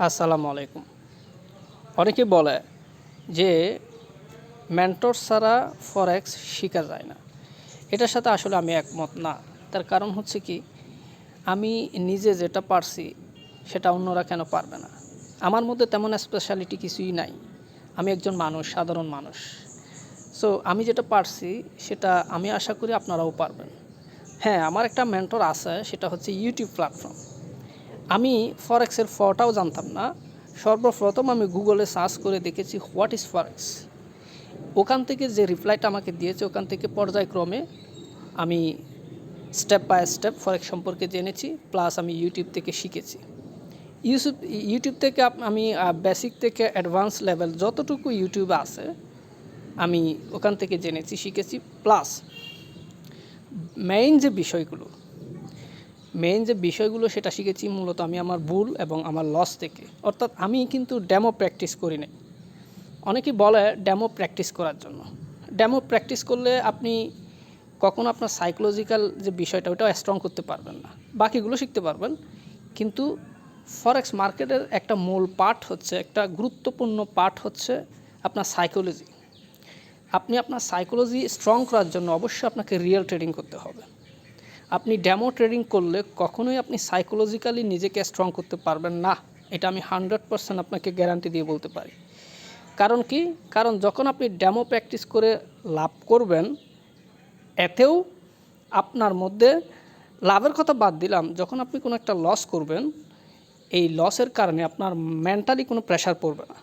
আসসালামু আলাইকুম। অনেকে বলে যে মেন্টর ছাড়া ফরেক্স শেখা যায় না। এটার সাথে আসলে আমি একমত না। তার কারণ হচ্ছে কি, আমি নিজে যেটা পারছি সেটা অন্যরা কেন পারবে না? আমার মধ্যে তেমন স্পেশালিটি কিছুই নাই। আমি একজন মানুষ, সাধারণ মানুষ। সো আমি যেটা পারছি সেটা আমি আশা করি আপনারাও পারবেন। হ্যাঁ, আমার একটা মেন্টর আছে, সেটা হচ্ছে ইউটিউব প্ল্যাটফর্ম। আমি ফরেক্সের ফটাও জানতাম না। সর্বপ্রথম আমি গুগলে সার্চ করে দেখেছি হোয়াট ইজ ফরেক্স। ওখান থেকে যে রিপ্লাইটা আমাকে দিয়েছে, ওখান থেকে পর্যায়ক্রমে আমি স্টেপ বাই স্টেপ ফরেক্স সম্পর্কে জেনেছি, প্লাস আমি ইউটিউব থেকে শিখেছি। ইউটিউব থেকে আমি বেসিক থেকে অ্যাডভান্স লেভেল যতটুকু ইউটিউবে আছে আমি ওখান থেকে জেনেছি, শিখেছি। প্লাস মেইন যে বিষয়গুলো সেটা শিখেছি মূলত আমি আমার ভুল এবং আমার লস থেকে। অর্থাৎ আমি কিন্তু ডেমো প্র্যাকটিস করি নাই। অনেকেই বলে ডেমো প্র্যাকটিস করার জন্য। ডেমো প্র্যাকটিস করলে আপনি কখনো আপনার সাইকোলজিক্যাল যে বিষয়টা ওটাও স্ট্রং করতে পারবেন না, বাকিগুলো শিখতে পারবেন। কিন্তু ফরেক্স মার্কেটের একটা মূল পার্ট হচ্ছে, একটা গুরুত্বপূর্ণ পার্ট হচ্ছে আপনার সাইকোলজি। আপনি আপনার সাইকোলজি স্ট্রং করার জন্য অবশ্যই আপনাকে রিয়েল ট্রেডিং করতে হবে। আপনি ডেমো ট্রেডিং করলে কখনোই আপনি সাইকোলজিক্যালি নিজেকে স্ট্রং করতে পারবেন না। এটা আমি 100% আপনাকে গ্যারান্টি দিয়ে বলতে পারি। কারণ কি? কারণ যখন আপনি ডেমো প্র্যাকটিস করে লাভ করবেন, এতেও আপনার মধ্যে লাভের কথা বাদ দিলাম, যখন আপনি কোনো একটা লস করবেন, এই লসের কারণে আপনার মেন্টালি কোনো প্রেশার পড়বে না,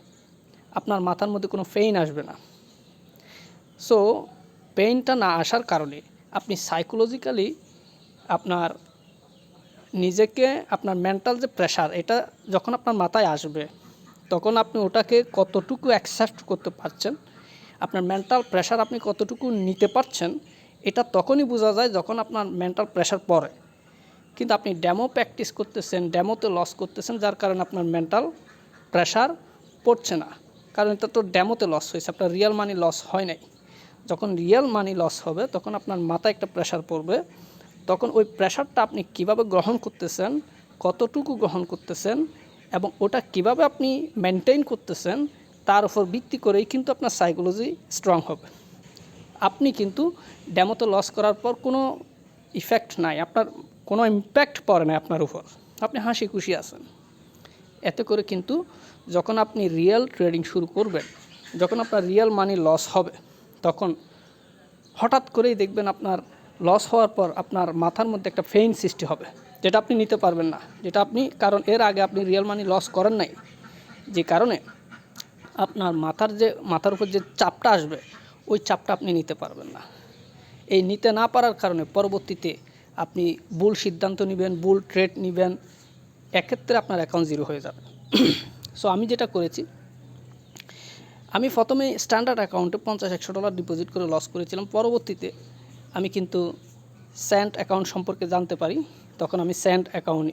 আপনার মাথার মধ্যে কোনো পেইন আসবে না। সো পেইনটা না আসার কারণে আপনি সাইকোলজিক্যালি আপনার নিজেকে, আপনার মেন্টাল যে প্রেশার, এটা যখন আপনার মাথায় আসবে তখন আপনি ওটাকে কতটুকু অ্যাকসেপ্ট করতে পারছেন, আপনার মেন্টাল প্রেশার আপনি কতটুকু নিতে পারছেন, এটা তখনই বোঝা যায় যখন আপনার মেন্টাল প্রেশার পড়ে। কিন্তু আপনি ডেমো প্র্যাকটিস করতেছেন, ডেমোতে লস করতেছেন, যার কারণে আপনার মেন্টাল প্রেশার পড়ছে না। কারণ এটা তো ডেমোতে লস হয়েছে, আপনার রিয়েল মানি লস হয় নাই। যখন রিয়েল মানি লস হবে তখন আপনার মাথায় একটা প্রেশার পড়বে। তখন ওই প্রেশারটা আপনি কিভাবে গ্রহণ করতেছেন, কতটুকু গ্রহণ করতেছেন এবং ওটা কিভাবে আপনি মেনটেন করতেছেন, তার উপর ভিত্তি করেই কিন্তু আপনার সাইকোলজি স্ট্রং হবে। আপনি কিন্তু ডেমোতে লস করার পর কোনো ইফেক্ট নাই, আপনার কোনো ইম্প্যাক্ট পড়ে না আপনার উপর, আপনি হাসি খুশি আছেন। এতে করে কিন্তু যখন আপনি রিয়েল ট্রেডিং শুরু করবেন, যখন আপনার রিয়েল মানি লস হবে, তখন হঠাৎ করেই দেখবেন আপনার লস হওয়ার পর আপনার মাথার মধ্যে একটা পেইন সৃষ্টি হবে, যেটা আপনি নিতে পারবেন না, যেটা আপনি, কারণ এর আগে আপনি রিয়েল মানি লস করেন নাই, যে কারণে আপনার মাথার উপর যে চাপটা আসবে, ওই চাপটা আপনি নিতে পারবেন না। এই নিতে না পারার কারণে পরবর্তীতে আপনি ভুল সিদ্ধান্ত নেবেন, ভুল ট্রেড নেবেন, এক্ষেত্রে আপনার অ্যাকাউন্ট জিরো হয়ে যাবে। সো আমি যেটা করেছি, আমি প্রথমে স্ট্যান্ডার্ড অ্যাকাউন্টে $50-100 ডিপোজিট করে লস করেছিলাম। পরবর্তীতে আমি কিন্তু স্যান্ড অ্যাকাউন্ট সম্পর্কে জানতে পারি, তখন আমি স্যান্ড অ্যাকাউন্ট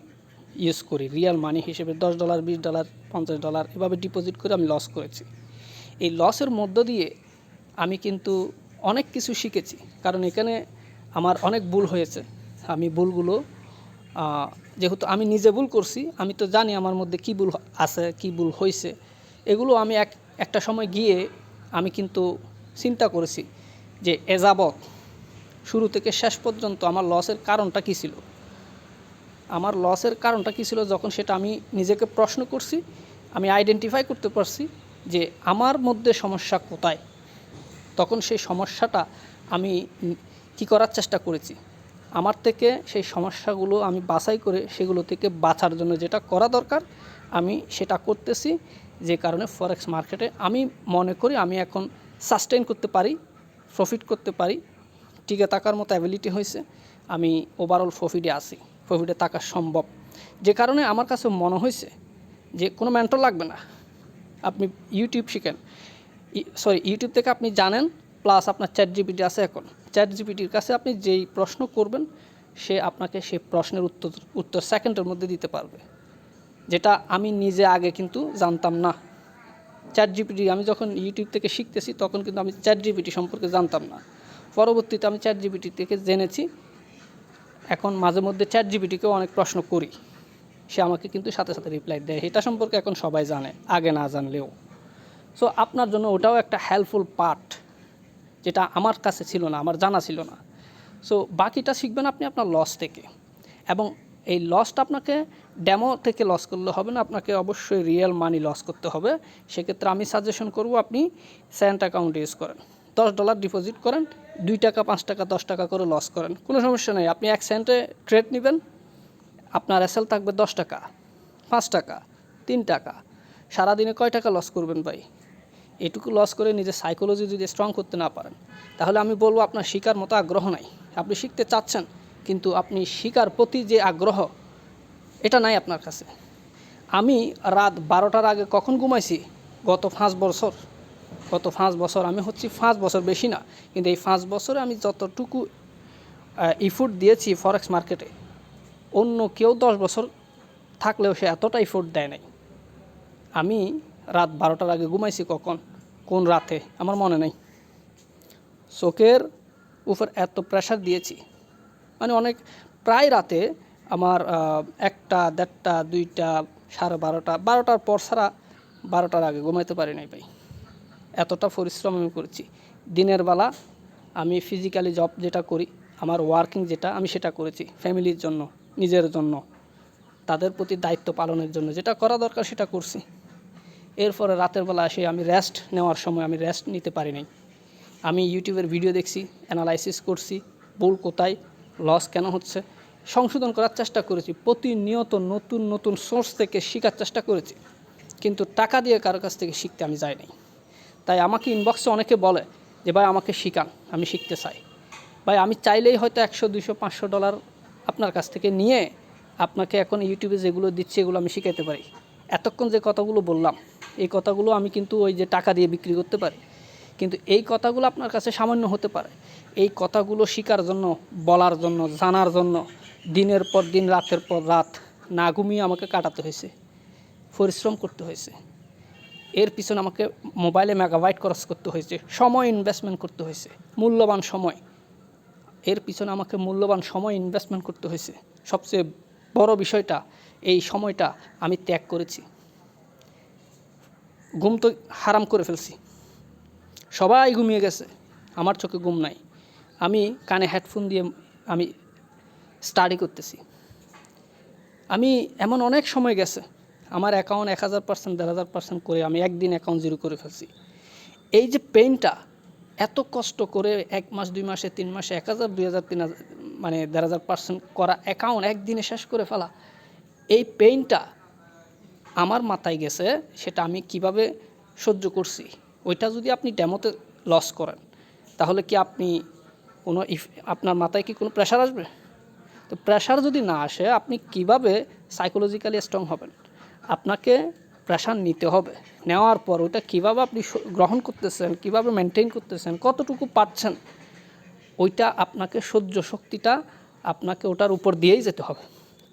ইউজ করি রিয়েল মানি হিসেবে। $10, $20, $50 এভাবে ডিপোজিট করে আমি লস করেছি। এই লসের মধ্য দিয়ে আমি কিন্তু অনেক কিছু শিখেছি, কারণ এখানে আমার অনেক ভুল হয়েছে। আমি ভুলগুলো, যেহেতু আমি নিজে ভুল করছি, আমি তো জানি আমার মধ্যে কী ভুল আছে, কী ভুল হয়েছে। এগুলো আমি একটা সময় গিয়ে আমি কিন্তু চিন্তা করেছি যে এযাবৎ শুরু থেকে শেষ পর্যন্ত আমার লসের কারণটা কী ছিল। যখন সেটা আমি নিজেকে প্রশ্ন করছি, আমি আইডেন্টিফাই করতে পারছি যে আমার মধ্যে সমস্যা কোথায়। তখন সেই সমস্যাটা আমি কী করার চেষ্টা করেছি, আমার থেকে সেই সমস্যাগুলো আমি বাছাই করে সেগুলো থেকে বাঁচার জন্য যেটা করা দরকার আমি সেটা করতেছি। যে কারণে ফরেক্স মার্কেটে আমি মনে করি আমি এখন সাস্টেইন করতে পারি, প্রফিট করতে পারি, টিকে থাকার মতো অ্যাবিলিটি হয়েছে। আমি ওভারঅল প্রফিটে থাকা সম্ভব। যে কারণে আমার কাছে মনে হয়েছে যে কোনো মেন্টর লাগবে না, আপনি ইউটিউব শিখেন, ইউটিউব থেকে আপনি জানেন, প্লাস আপনার চ্যাটজিপিটি আছে। এখন চ্যাটজিপিটির কাছে আপনি যেই প্রশ্ন করবেন, সে আপনাকে সেই প্রশ্নের উত্তর সেকেন্ডের মধ্যে দিতে পারবে, যেটা আমি নিজে আগে কিন্তু জানতাম না। চ্যাটজিপিটি আমি যখন ইউটিউব থেকে শিখতেছি তখন কিন্তু আমি চ্যাটজিপিটি সম্পর্কে জানতাম না। পরবর্তীতে আমি চ্যাটজিপিটি থেকে জেনেছি। এখন মাঝে মধ্যে চ্যাটজিপিটিকেও অনেক প্রশ্ন করি। সে আমাকে কিন্তু সাথে সাথে রিপ্লাই দেয়। এটা সম্পর্কে এখন সবাই জানে, আগে না জানলেও। সো আপনার জন্য ওটাও একটা হেল্পফুল পার্ট, যেটা আমার কাছে ছিল না, আমার জানা ছিল না। সো বাকিটা শিখবেন আপনি আপনার লস থেকে, এবং এই লসটা আপনাকে ডেমো থেকে লস করলে হবে না, আপনাকে অবশ্যই রিয়েল মানি লস করতে হবে। সেক্ষেত্রে আমি সাজেশন করব আপনি স্যান্ট অ্যাকাউন্ট ইউজ করেন, $10 ডিপোজিট করেন, 2 টাকা 5 টাকা 10 টাকা করে লস করেন, কোনো সমস্যা নেই। আপনি 1 সেন্টে ট্রেড নেবেন, আপনার এসএল থাকবে 10 টাকা, 5 টাকা, 3 টাকা। সারাদিনে কয় টাকা লস করবেন ভাই? এটুকু লস করে নিজের সাইকোলজি যদি স্ট্রং করতে না পারেন, তাহলে আমি বলবো আপনার শিকার মতো আগ্রহ নাই। আপনি শিখতে চাচ্ছেন, কিন্তু আপনি শিকার প্রতি যে আগ্রহ, এটা নাই আপনার কাছে। আমি রাত 12টার আগে কখন ঘুমাইছি? গত 5 বছর আমি হচ্ছি 5 বছর, বেশি না, কিন্তু এই 5 বছরে আমি যতটুকু ইফোর্ট দিয়েছি ফরেক্স মার্কেটে, অন্য কেউ 10 বছর থাকলেও সে এতটা ইফোর্ট দেয় নাই। আমি রাত 12টার আগে ঘুমাইছি কখন, কোন রাতে আমার মনে নেই। চোখের উপর এত প্রেশার দিয়েছি, মানে অনেক, প্রায় রাতে আমার 1টা, 1:30, 2টা, 12:30, 12টার পর ছাড়া 12টার আগে ঘুমাইতে পারি নাই ভাই। এতটা পরিশ্রম আমি করেছি। দিনের বেলা আমি ফিজিক্যালি জব যেটা করি, আমার ওয়ার্কিং যেটা, আমি সেটা করেছি ফ্যামিলির জন্য, নিজের জন্য, তাদের প্রতি দায়িত্ব পালনের জন্য, যেটা করা দরকার সেটা করছি। এরপরে রাতের বেলা এসে আমি রেস্ট নেওয়ার সময় আমি রেস্ট নিতে পারি নাই। আমি ইউটিউবের ভিডিও দেখছি, অ্যানালাইসিস করছি, ভুল কোথায়, লস কেন হচ্ছে, সংশোধন করার চেষ্টা করেছি। প্রতিনিয়ত নতুন নতুন সোর্স থেকে শেখার চেষ্টা করেছি, কিন্তু টাকা দিয়ে কারো কাছ থেকে শিখতে আমি যাই নাই। তাই আমাকে ইনবক্সে অনেকে বলে যে ভাই আমাকে শিখান, আমি শিখতে চাই। ভাই আমি চাইলেই হয়তো $100, $200, $500 আপনার কাছ থেকে নিয়ে আপনাকে এখন ইউটিউবে যেগুলো দিচ্ছি এগুলো আমি শিখাইতে পারি। এতক্ষণ যে কথাগুলো বললাম, এই কথাগুলো আমি কিন্তু ওই যে টাকা দিয়ে বিক্রি করতে পারি, কিন্তু এই কথাগুলো আপনার কাছে সামান্য হতে পারে। এই কথাগুলো শেখার জন্য, বলার জন্য, জানার জন্য দিনের পর দিন, রাতের পর রাত না ঘুমিয়ে আমাকে কাটাতে হয়েছে, পরিশ্রম করতে হয়েছে। এর পিছনে আমাকে মোবাইলে মেগাবাইট খরচ করতে হয়েছে, সময় ইনভেস্টমেন্ট করতে হয়েছে, মূল্যবান সময়। এর পিছনে আমাকে মূল্যবান সময় ইনভেস্টমেন্ট করতে হয়েছে। সবচেয়ে বড় বিষয়টা, এই সময়টা আমি ত্যাগ করেছি। ঘুম তো হারাম করে ফেলছি, সবাই ঘুমিয়ে গেছে, আমার চোখে ঘুম নাই। আমি কানে হেডফোন দিয়ে আমি স্টাডি করতেছি। আমি এমন অনেক সময় গেছে, আমার অ্যাকাউন্ট 1000%, 1500% করে আমি একদিন অ্যাকাউন্ট জিরো করে ফেলছি। এই যে পেইনটা, এত কষ্ট করে 1 মাস, 2 মাসে, 3 মাসে 1000, 2000, 3000, মানে 1500% করা অ্যাকাউন্ট একদিনে শেষ করে ফেলা, এই পেইনটা আমার মাথায় গেছে, সেটা আমি কিভাবে সহ্য করছি। ওইটা যদি আপনি ডেমোতে লস করেন, তাহলে কি আপনি কোনো আপনার মাথায় কি কোনো প্রেশার আসবে? তো প্রেশার যদি না আসে, আপনি কিভাবে সাইকোলজিক্যালি স্ট্রং হবেন? আপনাকে প্রেশার নিতে হবে। নেওয়ার পর ওটা কীভাবে আপনি গ্রহণ করতেছেন, কীভাবে মেনটেন করতেছেন, কতটুকু পারছেন, ওইটা আপনাকে, সহ্য শক্তিটা আপনাকে ওটার উপর দিয়েই যেতে হবে।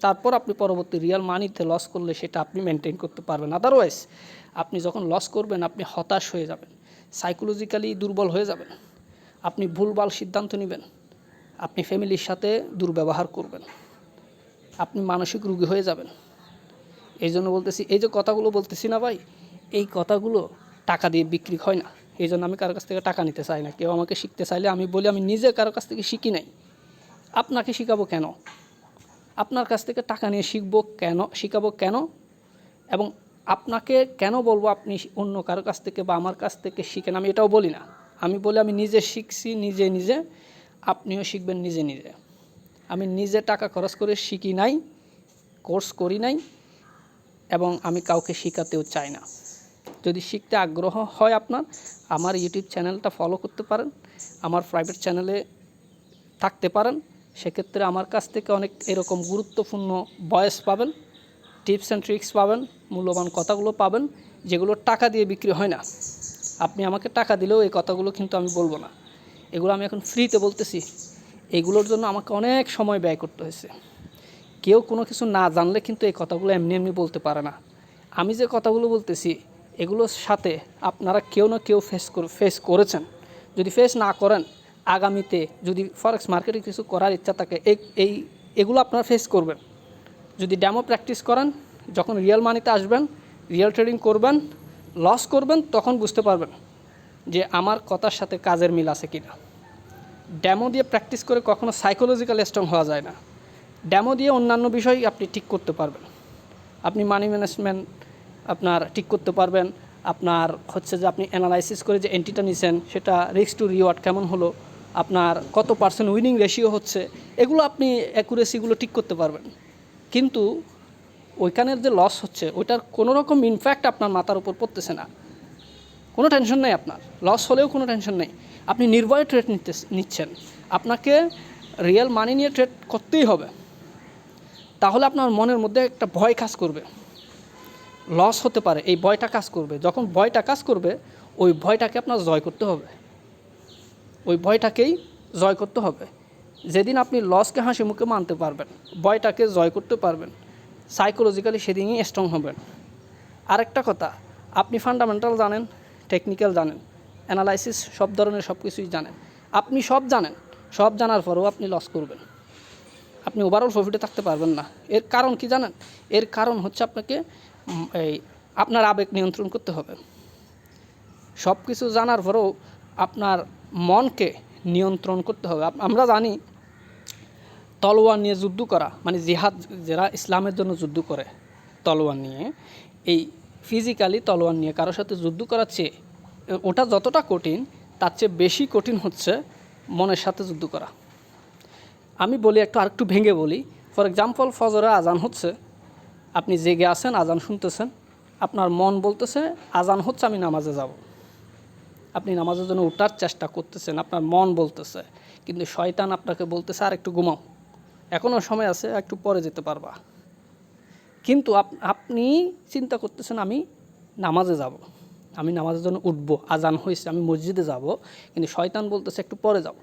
তারপর আপনি পরবর্তী রিয়াল মানিতে লস করলে সেটা আপনি মেনটেন করতে পারবেন। আদারওয়াইজ আপনি যখন লস করবেন, আপনি হতাশ হয়ে যাবেন, সাইকোলজিক্যালি দুর্বল হয়ে যাবেন, আপনি ভুলভাল সিদ্ধান্ত নেবেন, আপনি ফ্যামিলির সাথে দুর্ব্যবহার করবেন, আপনি মানসিক রোগী হয়ে যাবেন। এই জন্য বলতেছি, এই যে কথাগুলো বলতেছি না ভাই, এই কথাগুলো টাকা দিয়ে বিক্রি হয় না। এই জন্য আমি কারো কাছ থেকে টাকা নিতে চাই না। কেউ আমাকে শিখতে চাইলে আমি বলি আমি নিজে কারো কাছ থেকে শিখি নাই, আপনাকে শিখাবো কেন? আপনার কাছ থেকে টাকা নিয়ে শিখবো কেন, শিখাবো কেন? এবং আপনাকে কেন বলবো আপনি অন্য কারো কাছ থেকে বা আমার কাছ থেকে শিখেন? আমি এটাও বলি না। আমি বলি আমি নিজে শিখছি, নিজে নিজে, আপনিও শিখবেন নিজে নিজে। আমি নিজে টাকা খরচ করে শিখি নাই, কোর্স করি নাই, এবং আমি কাউকে শেখাতেও চাই না। যদি শিখতে আগ্রহ হয় আপনার, আমার ইউটিউব চ্যানেলটা ফলো করতে পারেন, আমার প্রাইভেট চ্যানেলে থাকতে পারেন। সেক্ষেত্রে আমার কাছ থেকে অনেক এরকম গুরুত্বপূর্ণ ভয়েস পাবেন, টিপস অ্যান্ড ট্রিক্স পাবেন, মূল্যবান কথাগুলো পাবেন, যেগুলো টাকা দিয়ে বিক্রি হয় না। আপনি আমাকে টাকা দিলেও এই কথাগুলো কিন্তু আমি বলবো না। এগুলো আমি এখন ফ্রিতে বলতেছি। এগুলোর জন্য আমাকে অনেক সময় ব্যয় করতে হয়েছে। কেউ কোনো কিছু না জানলে কিন্তু এই কথাগুলো এমনি এমনি বলতে পারে না। আমি যে কথাগুলো বলতেছি, এগুলোর সাথে আপনারা কেউ না কেউ ফেস করেছেন। যদি ফেস না করেন, আগামীতে যদি ফরেক্স মার্কেটে কিছু করার ইচ্ছা থাকে, এগুলো আপনারা ফেস করবেন। যদি ডেমো প্র্যাকটিস করেন, যখন রিয়েল মানিতে আসবেন, রিয়েল ট্রেডিং করবেন, লস করবেন, তখন বুঝতে পারবেন যে আমার কথার সাথে কাজের মিল আছে কি না। ডেমো দিয়ে প্র্যাকটিস করে কখনো সাইকোলজিক্যাল স্ট্রং হওয়া যায় না। ডেমো দিয়ে অন্যান্য বিষয় আপনি ঠিক করতে পারবেন। আপনি মানি ম্যানেজমেন্ট আপনার ঠিক করতে পারবেন। আপনার হচ্ছে যে আপনি অ্যানালাইসিস করে যে এন্ট্রিটা নিছেন সেটা রিস্ক টু রিওয়ার্ড কেমন হলো, আপনার কত পার্সেন্ট উইনিং রেশিও হচ্ছে, এগুলো আপনি অ্যাকুরেসিগুলো ঠিক করতে পারবেন। কিন্তু ওইখানের যে লস হচ্ছে ওইটার কোনো রকম ইনফ্যাক্ট আপনার মাথার উপর পড়তেছে না, কোনো টেনশন নেই আপনার। লস হলেও কোনো টেনশন নেই, আপনি নির্ভয়ে ট্রেড নিচ্ছেন। আপনাকে রিয়েল মানি নিয়ে ট্রেড করতেই হবে। তাহলে আপনার মনের মধ্যে একটা ভয় কাজ করবে, লস হতে পারে, এই ভয়টা কাজ করবে। যখন ভয়টা কাজ করবে, ওই ভয়টাকে আপনার জয় করতে হবে, ওই ভয়টাকেই জয় করতে হবে। যেদিন আপনি লসকে হাসি মুখে মানতে পারবেন, ভয়টাকে জয় করতে পারবেন, সাইকোলজিক্যালি সেদিনই স্ট্রং হবেন। আরেকটা কথা, আপনি ফান্ডামেন্টাল জানেন, টেকনিক্যাল জানেন, অ্যানালাইসিস সব ধরনের সব কিছুই জানেন, আপনি সব জানেন, সব জানার পরেও আপনি লস করবেন, আপনি ওভারঅল প্রফিটে থাকতে পারবেন না। এর কারণ কি জানেন? এর কারণ হচ্ছে আপনাকে এই আপনার আবেগ নিয়ন্ত্রণ করতে হবে। সব কিছু জানার পরেও আপনার মনকে নিয়ন্ত্রণ করতে হবে। আমরা জানি তলোয়ার নিয়ে যুদ্ধ করা মানে জিহাদ, যারা ইসলামের জন্য যুদ্ধ করে তলোয়ার নিয়ে, এই ফিজিক্যালি তলোয়ার নিয়ে কারোর সাথে যুদ্ধ করার চেয়ে ওটা যতটা কঠিন, তার চেয়ে বেশি কঠিন হচ্ছে মনের সাথে যুদ্ধ করা। আমি বলি, আরেকটু ভেঙে বলি। ফর এক্সাম্পল, ফজরে আজান হচ্ছে, আপনি জেগে আছেন, আজান শুনতেছেন, আপনার মন বলতেছে আজান হচ্ছে, আমি নামাজে যাব। আপনি নামাজের জন্য ওঠার চেষ্টা করতেছেন, আপনার মন বলতেছে, কিন্তু শয়তান আপনাকে বলতেছে আর একটু ঘুমাও, এখনও সময় আছে, একটু পরে যেতে পারবা। কিন্তু আপনি চিন্তা করতেছেন আমি নামাজে যাব, আমি নামাজের জন্য উঠবো, আজান হয়েছে, আমি মসজিদে যাব, কিন্তু শয়তান বলতেছে একটু পরে যাও।